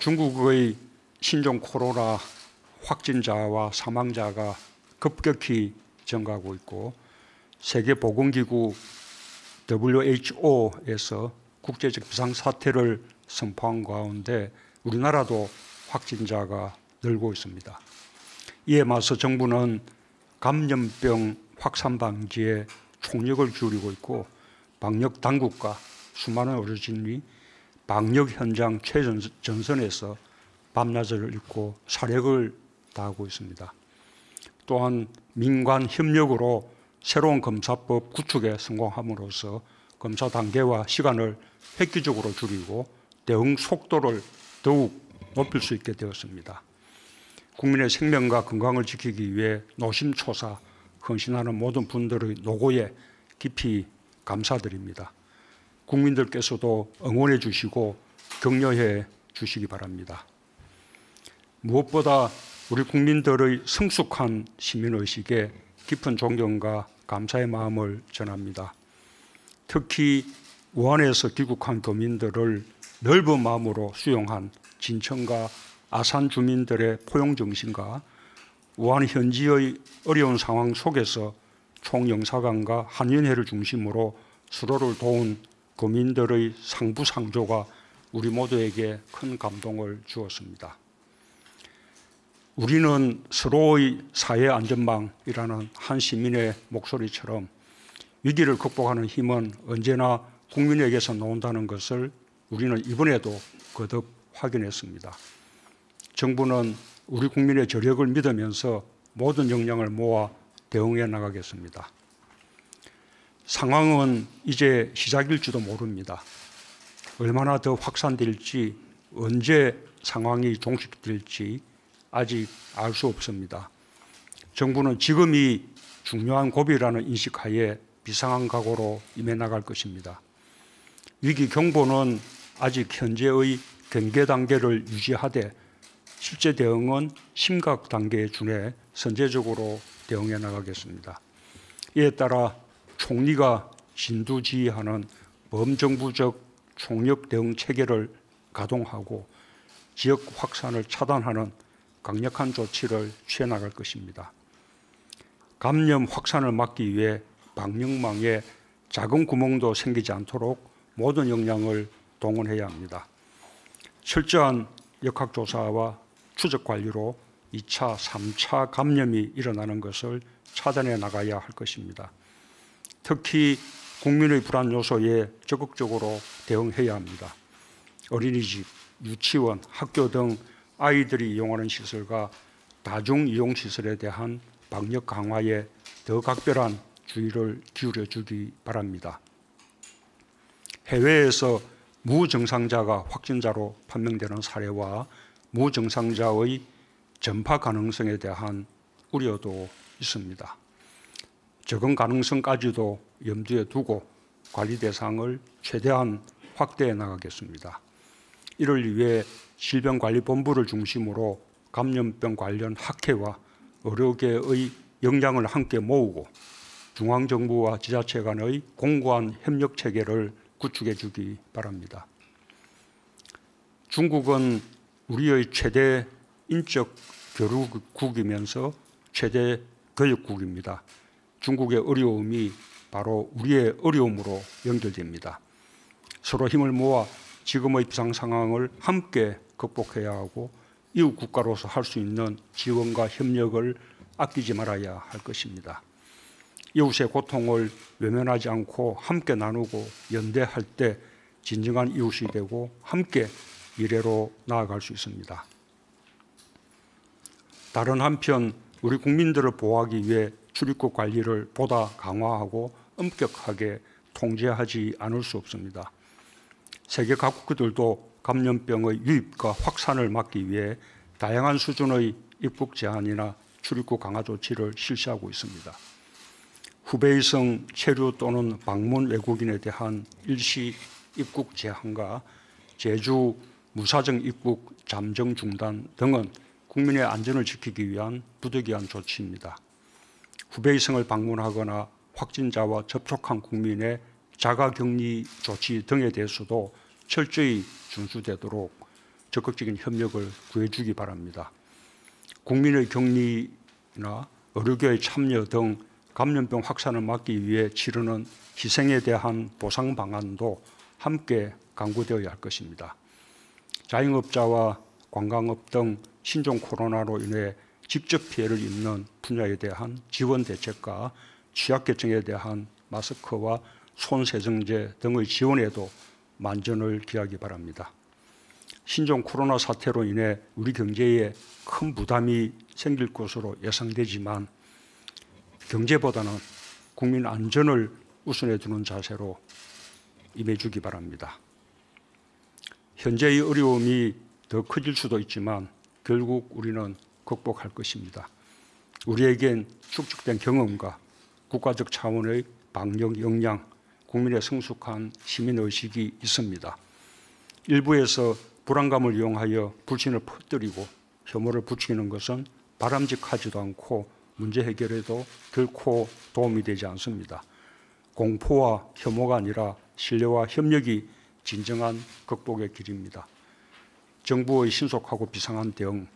중국의 신종 코로나 확진자와 사망자가 급격히 증가하고 있고 세계보건기구 WHO에서 국제적 비상사태를 선포한 가운데 우리나라도 확진자가 늘고 있습니다. 이에 맞서 정부는 감염병 확산 방지에 총력을 기울이고 있고 방역 당국과 수많은 의료진이 방역 현장 최전선에서 밤낮을 잇고 사력을 다하고 있습니다. 또한 민관 협력으로 새로운 검사법 구축에 성공함으로써 검사 단계와 시간을 획기적으로 줄이고 대응 속도를 더욱 높일 수 있게 되었습니다. 국민의 생명과 건강을 지키기 위해 노심초사 헌신하는 모든 분들의 노고에 깊이 감사드립니다. 국민들께서도 응원해 주시고 격려해 주시기 바랍니다. 무엇보다 우리 국민들의 성숙한 시민의식에 깊은 존경과 감사의 마음을 전합니다. 특히 우한에서 귀국한 교민들을 넓은 마음으로 수용한 진천과 아산 주민들의 포용정신과 우한 현지의 어려운 상황 속에서 총영사관과 한인회를 중심으로 서로를 도운 교민들의 상부상조가 우리 모두에게 큰 감동을 주었습니다. 우리는 서로의 사회안전망이라는 한 시민의 목소리처럼 위기를 극복하는 힘은 언제나 국민에게서 나온다는 것을 우리는 이번에도 거듭 확인했습니다. 정부는 우리 국민의 저력을 믿으면서 모든 역량을 모아 대응해 나가겠습니다. 상황은 이제 시작일지도 모릅니다. 얼마나 더 확산될지, 언제 상황이 종식될지 아직 알 수 없습니다. 정부는 지금이 중요한 고비라는 인식하에 비상한 각오로 임해 나갈 것입니다. 위기 경보는 아직 현재의 경계 단계를 유지하되 실제 대응은 심각 단계에 준해 선제적으로 대응해 나가겠습니다. 이에 따라 총리가 진두지휘하는 범정부적 총력 대응 체계를 가동하고 지역 확산을 차단하는 강력한 조치를 취해 나갈 것입니다. 감염 확산을 막기 위해 방역망에 작은 구멍도 생기지 않도록 모든 역량을 동원해야 합니다. 철저한 역학조사와 추적관리로 2차, 3차 감염이 일어나는 것을 차단해 나가야 할 것입니다. 특히 국민의 불안 요소에 적극적으로 대응해야 합니다. 어린이집, 유치원, 학교 등 아이들이 이용하는 시설과 다중이용시설에 대한 방역 강화에 더 각별한 주의를 기울여 주기 바랍니다. 해외에서 무증상자가 확진자로 판명되는 사례와 무증상자의 전파 가능성에 대한 우려도 있습니다. 적응 가능성까지도 염두에 두고 관리 대상을 최대한 확대해 나가겠습니다. 이를 위해 질병관리본부를 중심으로 감염병 관련 학회와 의료계의 역량을 함께 모으고 중앙정부와 지자체 간의 공고한 협력체계를 구축해 주기 바랍니다. 중국은 우리의 최대 인적 교류국이면서 최대 교역국입니다. 중국의 어려움이 바로 우리의 어려움으로 연결됩니다. 서로 힘을 모아 지금의 비상 상황을 함께 극복해야 하고 이웃 국가로서 할 수 있는 지원과 협력을 아끼지 말아야 할 것입니다. 이웃의 고통을 외면하지 않고 함께 나누고 연대할 때 진정한 이웃이 되고 함께 미래로 나아갈 수 있습니다. 다른 한편 우리 국민들을 보호하기 위해 출입국 관리를 보다 강화하고 엄격하게 통제하지 않을 수 없습니다. 세계 각국들도 감염병의 유입과 확산을 막기 위해 다양한 수준의 입국 제한이나 출입국 강화 조치를 실시하고 있습니다. 후베이성 체류 또는 방문 외국인에 대한 일시 입국 제한과 제주 무사정 입국 잠정 중단 등은 국민의 안전을 지키기 위한 부득이한 조치입니다. 후베이성을 방문하거나 확진자와 접촉한 국민의 자가격리 조치 등에 대해서도 철저히 준수되도록 적극적인 협력을 구해주기 바랍니다. 국민의 격리나 의료계의 참여 등 감염병 확산을 막기 위해 치르는 희생에 대한 보상 방안도 함께 강구되어야 할 것입니다. 자영업자와 관광업 등 신종 코로나로 인해 직접 피해를 입는 분야에 대한 지원 대책과 취약계층에 대한 마스크와 손세정제 등의 지원에도 만전을 기하기 바랍니다. 신종 코로나 사태로 인해 우리 경제에 큰 부담이 생길 것으로 예상되지만 경제보다는 국민 안전을 우선해 두는 자세로 임해주기 바랍니다. 현재의 어려움이 더 커질 수도 있지만 결국 우리는 극복할 것입니다. 우리에겐 축적된 경험과 국가적 차원의 방역 역량, 국민의 성숙한 시민의식이 있습니다. 일부에서 불안감을 이용하여 불신을 퍼뜨리고 혐오를 부추기는 것은 바람직하지도 않고 문제 해결에도 결코 도움이 되지 않습니다. 공포와 혐오가 아니라 신뢰와 협력이 진정한 극복의 길입니다. 정부의 신속하고 비상한 대응,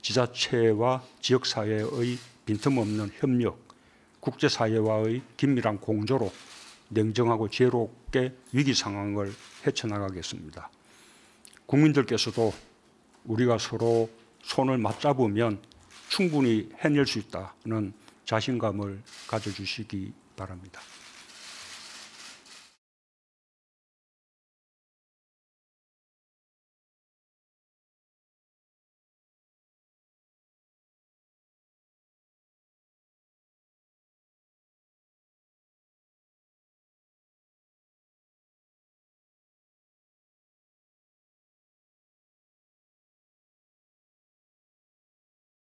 지자체와 지역사회의 빈틈없는 협력, 국제사회와의 긴밀한 공조로 냉정하고 지혜롭게 위기 상황을 헤쳐나가겠습니다. 국민들께서도 우리가 서로 손을 맞잡으면 충분히 해낼 수 있다는 자신감을 가져주시기 바랍니다.